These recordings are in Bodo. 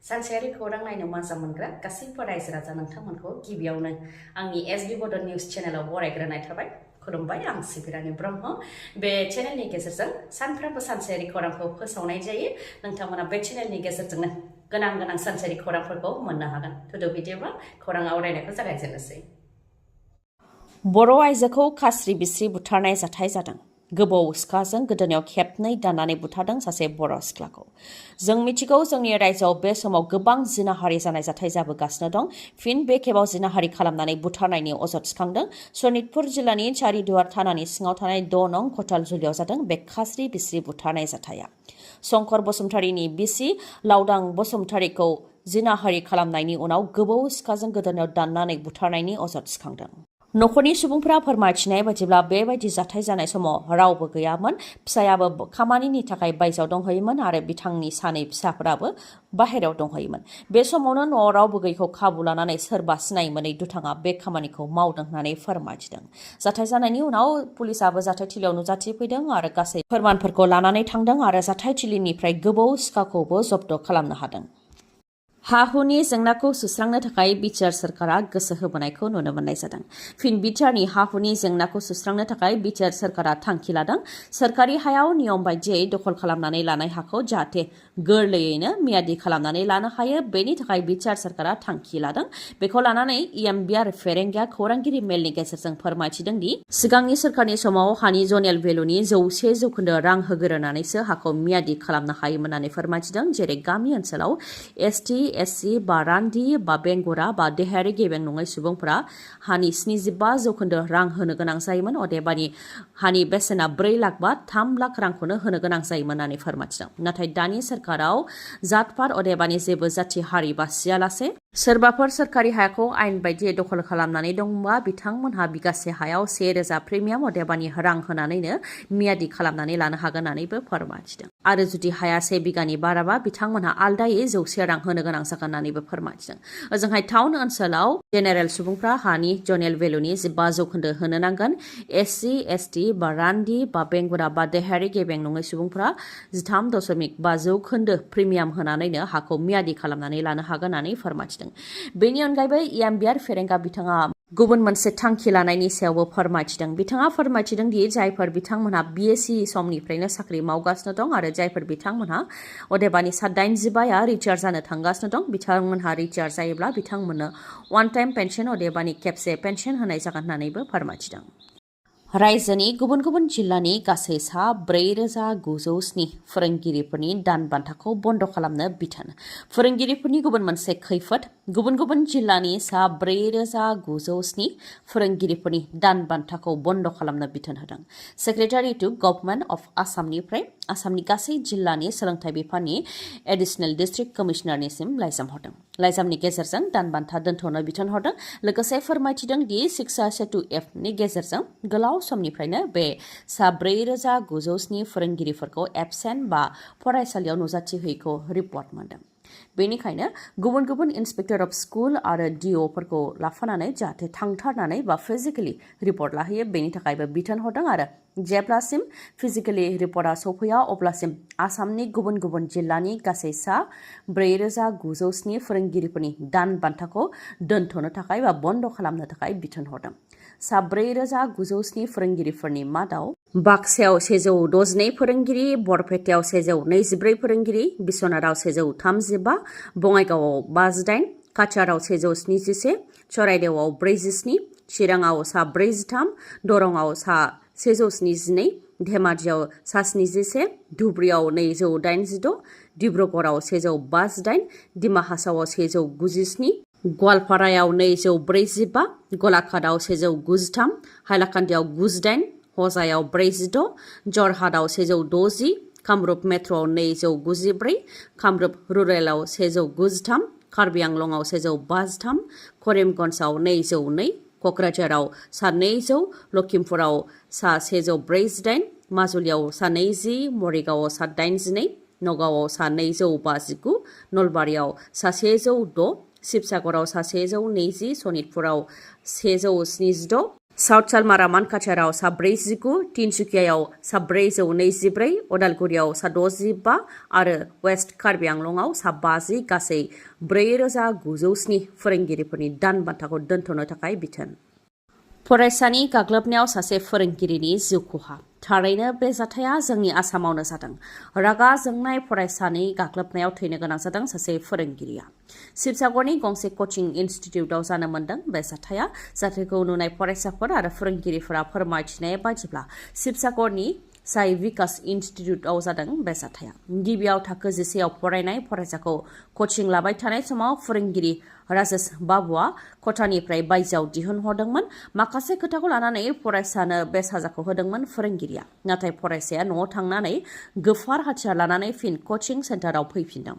सानसेयारि खौरां नायनो मोजां मोनग्रा गासैबो रायजो राजा नोंथांमोनखौ गिबियावनो आंनि एसबी बड निउज चेनेलाव बरायग्रोनाय थाबाय। खुलुमबाय, आं सिबि रानि ब्रह्म। बे चेनेलनि गेजेरजों सानफ्रोमबो सानसेयारि खौरांखौ फोसावनाय जायो। नोंथांमोना बे चेनेलनि गेजेरजोंनो गोनां सानसेयारि खौरांफोरखौ मोननो हागोन। थुदो बिदिब्ला खौरां आवरायनायखौ जागायजेननोसै। बर' आइजोखौ खास्रि बिस्रि बुथारनाय जाथाय जादों। गोबौ सिखाजों गोदोनायाव खेबनै दाननानै बुथारदों सासे बर' सिख्लाखौ। जों मिथिगौ जोंनि रायजोआव बे समाव गोबां जिनाहारि जानाय जाथाय जाबोगासिनो दं। फिन बे खेबाव जिनाहारि खालामनानै बुथारनायनि अजद थिखांदों। सनितपुर जिल्लानि चारिदुवार थानानि सिङाव थानाय 6 नं खथालजुलियाव जादों बे खास्रि बिस्रि बुथारनाय जाथाया। शंकर बसुमतारीनि बिसि लावदां बसुमतारीखौ जिनाहारि खालामनायनि उनाव गोबौ सिखाजों गोदोनायाव दाननानै बुथारनायनि अजद थिखांदों। नखरनि सुबुंफोरा फोरमायथिनाय बायदिब्ला बेबायदि जाथाय जानाय समाव रावबो गैयामोन। फिसायाबो खामानिनि थाखाय बायजोआव दंहैयोमोन आरो बिथांनि सानै फिसाफोराबो बाहेरायाव दंहैयोमोन। बे समावनो न'आव रावबो गैयैखौ खाबु लानानै सोरबा सिनाय मोनै दुथाङा बे खामानिखौ मावदों होननानै फोरमायथिदों। जाथाय जानायनि उनाव पुलिसाबो जाथायथिलियाव नुजाथिफैदों आरो गासै फोरमानफोरखौ लानानै थांदों आरो जाथायथिलिनिफ्राय गोबौ सिखाखौबो जब्द खालामनो हादों। हा-हुनि जेंनाखौ सुस्रांनो थाखाय बिटिआर सोरखारा गोसो होबोनायखौ नुनो मोननाय जादों। फिन बिटिआरनि हा-हुनि जेंनाखौ सुस्रांनो थाखाय बिटिआर सोरखारा थांखि लादों। सोरखारि हायाव नियम बायदियै दखल खालामनानै लानाय हाखौ जाहाथे गोरलैयैनो मियादि खालामनानै लानो हायो, बेनि थाखाय बिटिआर सोरखारा थांखि लादों। बेखौ लानानै इएमबिआर फेरेंगिया खौरांगिरि मेलनि गेजेरजों फोरमायथिदों दि सिगांनि सोरखारनि समाव हानि जनेल भेलुनि 100% रां होग्रोनानैसो हाखौ मियादि खालामनो हायोमोन होननानै फोरमायथिदों। जेरै गामि ओनसोलाव एसटि, एससि बा रान्दि बा बेंगुरा बा देहायारि गेबें नङै सुबुंफोरा हानि 75% रां होनो गोनां जायोमोन। अदेबानि हानि बेसेना 4 लाख बा 3 लाख रांखौनो होनो गोनां जायोमोन होननानै फोरमायथिदों। नाथाय दानि सोरखाराव जातपात अदेबानि जेबो जाथि हारि बासियालासे सोरबाफोर सोरखारि हाखौ आयेन बायदियै दखल खालामनानै दंबा बिथांमोनहा बिगासे हायाव 1000 प्रिमियाम अदेबानि रां होनानैनो मियादि खालामनानै लानो हागोन होननानैबो फोरमायथिदों। आरो जुदि हाया 1 बिगानि बाराबा बिथांमोनहा आलदायै 100 रां होनो गोनां जागोन होननानैबो फोरमायथिदों। ओजोंहाय टाउन ओनसोलाव जेनेरेल सुबुंफ्रा हानि जनेल भेलुनि 15% होनो नांगोन। एससि, एसटि बा रान्दि बा बेंगुरा बा देहायारि गेबें नङै सुबुंफ्रा 13.5% प्रिमियाम होनानैनो हाखौ मियादि खालामनानै लानो हागोन होननानै फोरमायथिदों। बेनि अनगायैबो इएमबिआर फेरेंगा बिथाङा गुबुन मोनसे थांखि लानायनि सायावबो फोरमायथिदों। बिथाङा फोरमायथिदों दि जायफोर बिथांमोनहा बिएससि समनिफ्रायनो साख्रि मावगासिनो दं आरो जायफोर बिथांमोनहा अदेबानि 85 रिटायार जानो थांगासिनो दं, बिथांमोनहा रिटायार जायोब्ला बिथांमोननो वान टाइम पेन्सन अदेबानि खेबसे पेन्सन होनाय जागोन होननानैबो फोरमायथिदों। रायजोनि गुबुन गुबुन जिल्लानि गासै 4907 फोरोंगिरिफोरनि दान बान्थाखौ बन्द खालामनो बिथोन। फोरोंगिरिफोरनि गुबुन मोनसे खैफोद। गुबुन गुबुन जिल्लानि 4907 फोरोंगिरिफोरनि दान बान्थाखौ बन्द खालामनो बिथोन होदों। सेक्रेटारि टु गभर्नमेन्ट अफ आसामनिफ्राय आसामनि गासै जिल्लानि सोलोंथाइ बिफाननि एडिशनेल डिस्ट्रिक्ट कमिशनारनिसिम लाइजाम हरदों। लाइजामनि गेजेरजों दान बान्था दोनथ'नो बिथोन हरदों। लोगोसे फोरमायथिदों दि शिक्षा सेतु एपनि गेजेरजों गोलाव समनिफ्रायनो बे 4907 फोरोंगिरिफोरखौ एबसेन्ट बा फरायसालियाव नुजाथिहैखौ रिपर्ट मोनदों। बेनिखायनो गुबुन गुबुन इन्सपेक्टर अफ स्कुल आरो डिअ'फोरखौ लाफानानै जाहाथे थांथारनानै बा फिजिकेलि रिपर्ट लाहैयो, बेनि थाखायबो बिथोन हरदों। आरो जेब्लासिम फिजिकेलि रिपर्टआ सफैया अब्लासिम आसामनि गुबुन गुबुन जिल्लानि गासै 4907 फोरोंगिरिफोरनि दान बान्थाखौ दोनथ'नो थाखाय बा बन्द खालामनो थाखाय बिथोन हरदों। 4907 फोरोंगिरिफोरनि मादाव बाक्सायाव 162 फोरोंगिरि, बरपेटायाव 124 फोरोंगिरि, बिश्वनाथआव 135, बङाइगावआव 58, काछाराव 177, चराइदेवआव 47, चिराङाव 43, दरंआव 172, धेमाजियाव 71, धुब्रियाव 286, डिब्रुगड़आव 158, डिमा हासावआव 197, गवालपारायाव 245, गलाघाटआव 193, हाइलाकान्दियाव 98, हजायाव 46, जरहाटआव 160, कामरुप मेट्र'आव 294, कामरुप रुरेलाव 193, कार्बि आंलंआव 153, करिमगन्जआव 202, क'क्राझाराव 200, लखिमपुराव 148, माजुलियाव 120, मरिगावआव 182, नगावआव 259, नलबारियाव 106, शिबसागराव 120, सनितपुराव 176, साउथ सालमारा मानकाचाराव सा 49, तिनसुकियायाव सा 424, उदालगुरियाव सा 65 आरो वेस्ट कार्बि आंलंआव सा 50 गासै 4907 फोरोंगिरिफोरनि दान बान्थाखौ दोनथ'नो थाखाय बिथोन। फरायसानि गाग्लोबनायाव सासे फोरोंगिरिनि जिउ खहा। थारैनो बे जाथाया जोंनि आसामावनो जादों। रागा जोंनाय फरायसानि गाग्लोबनायाव थैनो गोनां जादों सासे फोरोंगिरिया। शिबसागरनि गंसे कचिं इनस्टिट्यूटआव जानो मोनदों बे जाथाया। जाथायखौ नुनाय फरायसाफोर आरो फोरोंगिरिफोरा फोरमायथिनाय बायदिब्ला शिबसागरनि साई विकास इनस्टिट्यूटआव जादों बे जाथाया। गिबियाव थाखो 11आव फरायनाय फरायसाखौ कचिं लाबाय थानाय समाव फोरोंगिरि राजेश बाबुआ खथानिफ्राय बायजोआव दिहुनहरदोंमोन। माखासे खोथाखौ लानानै फरायसानो बे साजाखौ होदोंमोन फोरोंगिरिया। नाथाय फरायसाया न'आव थांनानै गोफार हाथियार लानानै फिन कचिं सेन्टाराव फैफिनदों,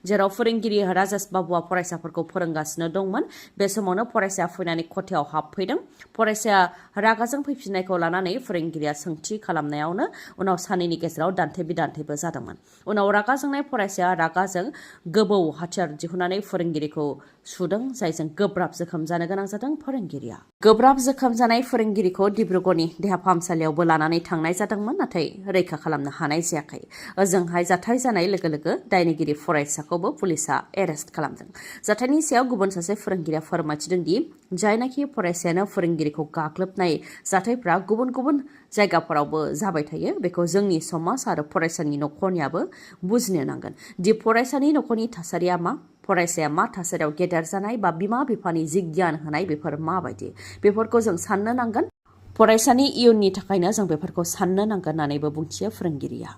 जेराव फोरोंगिरि राजेश बाबुआ फरायसाफोरखौ फोरोंगासिनो दंमोन। बे समावनो फरायसाया फैनानै खथायाव हाबफैदों। फरायसाया रागाजों फैफिननायखौ लानानै फोरोंगिरिया सोंथि खालामनायावनो उनाव सानैनि गेजेराव दान्थे बिदान्थेबो जादोंमोन। उनाव रागा जोंनाय फरायसाया रागाजों गोबौ हाथियार दिहुननानै फोरोंगिरिखौ सुदों, जायजों गोब्राब जोखोम जानो गोनां जादों फोरोंगिरिया। गोब्राब जोखोम जानाय फोरोंगिरिखौ डिब्रुगड़नि देहा फाहामसालियावबो लानानै थांनाय जादोंमोन, नाथाय रैखा खालामनो हानाय जायाखै। ओजोंहाय जाथाय जानाय लोगो लोगो दायनिगिरि फरायसाखौबो पुलिसा एरेस्ट खालामदों। जाथायनि सायाव गुबुन सासे फोरोंगिरिया फोरमायथिदों दि जायनाखि फरायसायानो फोरोंगिरिखौ गाग्लोबनाय जाथायफ्रा गुबुन गुबुन जायगाफोरावबो जाबाय थायो, बेखौ जोंनि समाज आरो फरायसानि नखरनियाबो बुजिनो नांगोन दि फरायसानि नखरनि थासारिया मा, फरायसाया मा थासारियाव गेदेर जानाय बा बिमा बिफानि जि गियान होनाय बेफोर माबायदि, बेफोरखौ जों साननो नांगोन। फरायसानि इयुननि थाखायनो जों बेफोरखौ साननो नांगोन होननानैबो बुंथियो फोरोंगिरिया।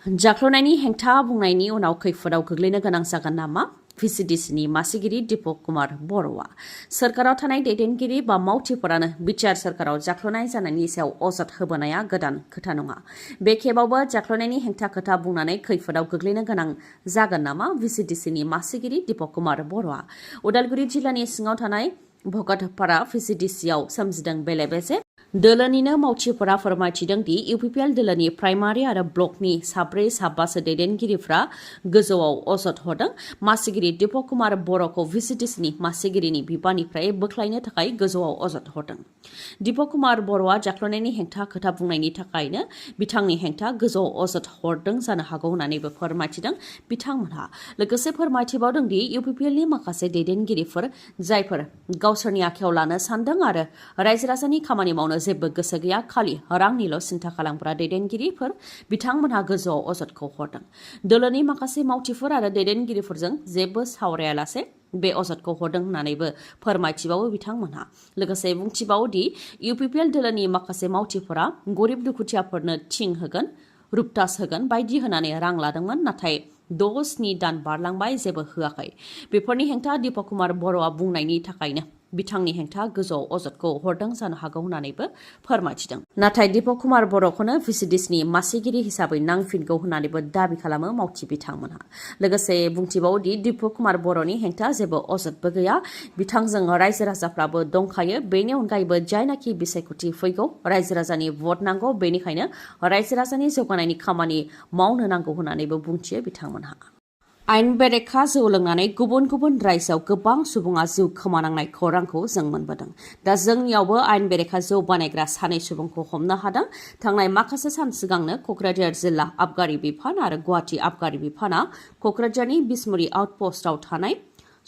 जाख्ल'नायनि हेंथा बुंनायनि उनाव खैफोदाव गोग्लैनो गोनां जागोन नामा? VCDCनि मासिगिरि दीपक कुमार बर'आ सोरखाराव थानाय दैदेनगिरि बा मावथिफोरानो बिटिआर सोरखाराव जाख्ल'नाय जानायनि सायाव अजद होबोनाया गोदान खोथा नङा। बे खेबावबो जाख्ल'नायनि हेंथा खोथा बुंनानै खैफोदाव गोग्लैनो गोनां जागोन नामा? VCDCनि मासिगिरि दीपक कुमार बर'आ उदालगुरि जिल्लानि सिङाव थानाय भगतपारा VCDCआव सोमजिदों बेले-बेजे। दोलोनिनो मावथिफोरा फोरमायथिदों दि UPPL दोलोनि प्राइमारि आरो ब्लकनि 4-5 दैदेनगिरिफ्रा गोजौआव अजद हरदों। मासिगिरि दीपक कुमार बर'खौ VCDCनि मासिगिरिनि बिबाननिफ्राय बोख्लायनो थाखाय गोजौआव अजद हरदों। दीपक कुमार बर'आ जाख्ल'नायनि हेंथा खोथा बुंनायनि थाखायनो बिथांनि हेंथा गोजौआव अजद हरदों जानो हागौ होननानैबो फोरमायथिदों बिथांमोनहा। लोगोसे फोरमायथिबावदों दि UPPLनि माखासे दैदेनगिरिफोर जायफोर गावसोरनि आखायाव लानो सानदों आरो रायजो राजानि खामानि मावनो जेबो गोसो गैया, खालि रांनिल' सिन्था खालामग्रा दैदेनगिरिफोर, बिथांमोनहा गोजौआव अजदखौ हरदों। दोलोनि माखासे मावथिफोर आरो दैदेनगिरिफोरजों जेबो सावरायालासे बे अजदखौ हरदों होननानैबो फोरमायथिबावो बिथांमोनहा। लोगोसे बुंथिबावो दि UPPL दोलोनि माखासे मावथिफोरा गरिब दुखुथियाफोरनो थिं होगोन, रुपटास होगोन बायदि होनानै रां लादोंमोन, नाथाय 6-7 दान बारलांबाय जेबो होआखै। बेफोरनि हेंथा दीपक कुमार बर'आ बुंनायनि थाखायनो बिथांनि हेंथा गोजौआव अजदखौ हरदों जानो हागौ होननानैबो फोरमायथिदों। नाथाय दीपक कुमार बर'खौनो VCDCनि मासिगिरि हिसाबै नांफिनगौ होननानैबो दाबि खालामो मावथि बिथांमोनहा। लोगोसे बुंथिबावो दि दीपक कुमार बर'नि हेंथा जेबो अजदबो गैया, बिथांजों रायजो राजाफ्राबो दंखायो। बेनि अनगायैबो जायनाखि बिसायख'थि फैगौ रायजो राजानि भट नांगौ, बेनिखायनो रायजो राजानि जौगानायनि खामानि मावनो नांगौ होननानैबो बुंथियो बिथांमोनहा। आयेन बेरेखा जौ लोंनानै गुबुन गुबुन रायजोआव गोबां सुबुङा जिउ खोमानांनाय खौरांखौ जों मोनबोदों। दा जोंनियावबो आयेन बेरेखा जौ बानायग्रा सानै सुबुंखौ हमनो हादों। थांनाय माखासे सान सिगांनो क'क्राझार जिल्ला आबगारि बिफान आरो गुवाहाटी आबगारि बिफाना क'क्राझारनि बिसमुरि आउटपस्टआव थानाय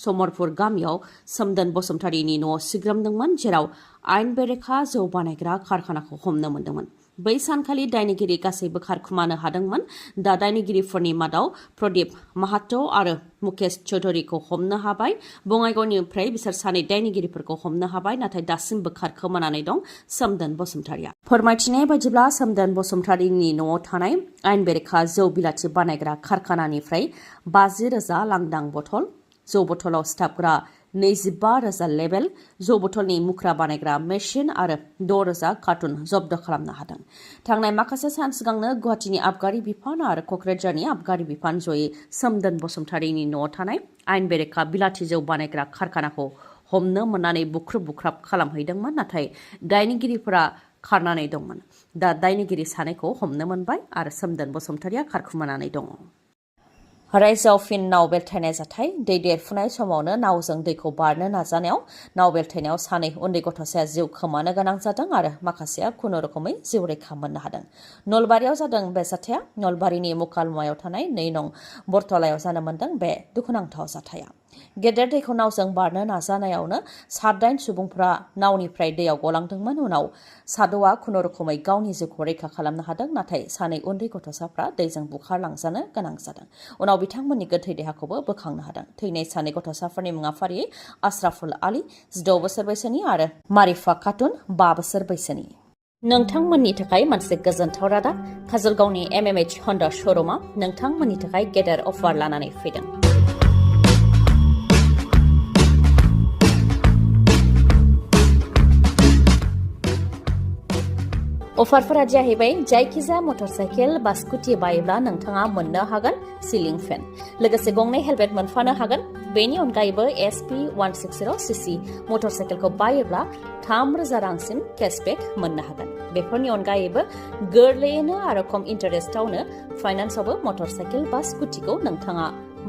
समरपुर गामियाव सोमदोन बसुमतारीनि न'आव सिग्रोमदोंमोन, जेराव आयेन बेरेखा जौ बानायग्रा कारखानाखौ हमनो मोन्दोंमोन। बै सानखालि दायनिगिरि गासैबो खारखुमानो हादोंमोन। दा दायनिगिरिफोरनि मादाव प्रदीप माहातो आरो मुकेश चौधुरीखौ हमनो हाबाय। बङाइगावनिफ्राय बिसोर सानै दायनिगिरिफोरखौ हमनो हाबाय, नाथाय दासिमबो खारखोमानानै दं सोमदोन बसुमतारीया। फोरमायथिनाय बायदिब्ला सोमदोन बसुमतारीनि न'आव थानाय आयेन बेरेखा जौ बिलाथि बानायग्रा कारखानानिफ्राय 50,000 लांदां बथल, जौ बथलाव सिथाबग्रा 25,000 लेबेल, जौ बथलनि मुख्रा बानायग्रा मेसिन आरो 6,000 कार्टुन जब्द खालामनो हादों। थांनाय माखासे सान सिगांनो गुवाहाटीनि आबगारि बिफान आरो क'क्राझारनि आबगारि बिफान जयै सोमदोन बसुमतारीनि न'आव थानाय आयेन बेरेखा बिलाथि जौ बानायग्रा कारखानाखौ हमनो मोननानै बुख्रुब बुख्राब खालामहैदोंमोन, नाथाय दायनिगिरिफोरा खारनानै दंमोन। दा दायनिगिरि सानैखौ हमनो मोनबाय आरो सोमदोन बसुमतारीया खारखुमानानै दङ। रायजोआव फिन नाव बेलथायनाय जाथाय दै देरफुनाय समावनो नावजों दैखौ बारनो नाजानायाव नाव बेलथायनायाव सानै उन्दै गथ'साया जिउ खोमानो गोनां जादों आरो माखासेया खुनुरुखुमै जिउ रैखा मोननो हादों। नलबारियाव जादों बे जाथाया। नलबारिनि मुकालमुवायाव थानाय 2 नं बरतलायाव जानो मोन्दों बे दुखुनांथाव जाथाया। गेदेर दैखौ नावजों बारनो नाजानायावनो 7-8 सुबुंफोरा नावनिफ्राय दैयाव गलांदोंमोन। उनाव साद'आ खुनुरुखुमै गावनि जिउखौ रैखा खालामनो हादों, नाथाय सानै उन्दै गथ'साफ्रा दैजों बुखारलांजानो गोनां जादों। उनाव बिथांमोननि गोथै देहाखौबो बोखांनो हादों। थैनाय सानै गथ'साफोरनि मुङा फारियै आशराफुल आली 16 बोसोर बैसोनि आरो मारिफा खातुन 5 बोसोर बैसोनि। नोंथांमोननि थाखाय मोनसे गोजोनथाव रादाब। काजलगावनि MMH हन्डा श'रुमा नोंथांमोननि थाखाय गेदेर अफार लानानै फैदों। अफारफोरा जाहैबाय जायखिजाया मटरसाइकेल बा स्कुटि बायोब्ला नोंथाङा मोननो हागोन सिलिं फेन, लोगोसे गंनै हेलमेट मोनफानो हागोन। बेनि अनगायैबो SP 160cc मटरसाइकेलखौ बायोब्ला 3000 रांसिम केशबेक मोननो हागोन। बेफोरनि अनगायैबो गोरलैयैनो आरो खम इन्टारेस्टआवनो फाइनान्सआवबो मटरसाइकेल बा स्कुटिखौ नोंथाङा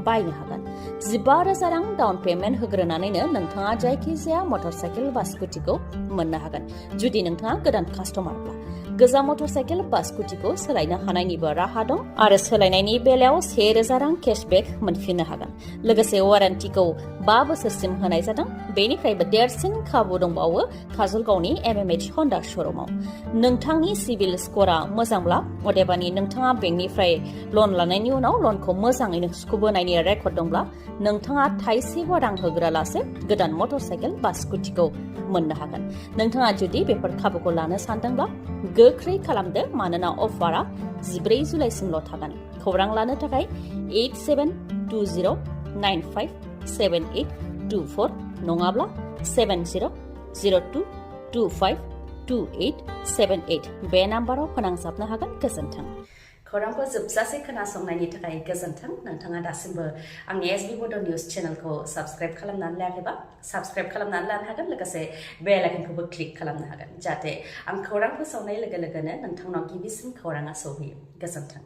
बायनो हागोन। 15,000 रां डाउन पेमेन्ट होग्रोनानैनो नोंथाङा जायखिजाया मटरसाइकेल बा स्कुटिखौ मोननो हागोन। जुदि नोंथाङा गोदान कास्टमारब्ला गोजाम मटरसाइकेल बा स्कुटिखौ सोलायनो हानायनिबो राहा दं आरो सोलायनायनि बेलायाव 1000 रां केशबेक मोनफिननो हागोन। लोगोसे वारेन्टिखौ 5 बोसोरसिम होनाय जादों। बेनिफ्रायबो देरसिन खाबु दंबावो काजलगावनि MMH हन्डा श'रुमाव। नोंथांनि सिबिल स्क'रा मोजांब्ला, अदेबानि नोंथाङा बेंकनिफ्राय लन लानायनि उनाव लनखौ मोजाङैनो सुख'बोनायनि रेकर्ड दंब्ला, नोंथाङा थाइसेबो रां होग्रालासे गोदान मटरसाइकेल बा स्कुटिखौ मोननो हागोन। नोंथाङा जुदि बेफोर खाबुखौ लानो सानदोंब्ला गोख्रै खालामदो, मानोना अफारा 14 जुलाइसिमल' थागोन। खौरां लानो थाखाय 8720957824 नङाब्ला 7002252878 बे नाम्बाराव फोनांजाबनो हागोन। गोजोन्थों। खौरांखौ जोबजासे खोनासंनायनि थाखाय गोजोन्थों। नोंथाङा दासिमबो आंनि SB बड' निउस चेनेलखौ साबस्क्राइब खालामनानै लायाखैबा साबस्क्राइब खालामनानै लानो हागोन, लोगोसे बेल आइकनखौबो क्लिक खालामनो हागोन, जाहाथे आं खौरां फोसावनाय लोगो लोगोनो नोंथांनाव गिबिसिन खौराङा सौहैयो। गोजोन्थों।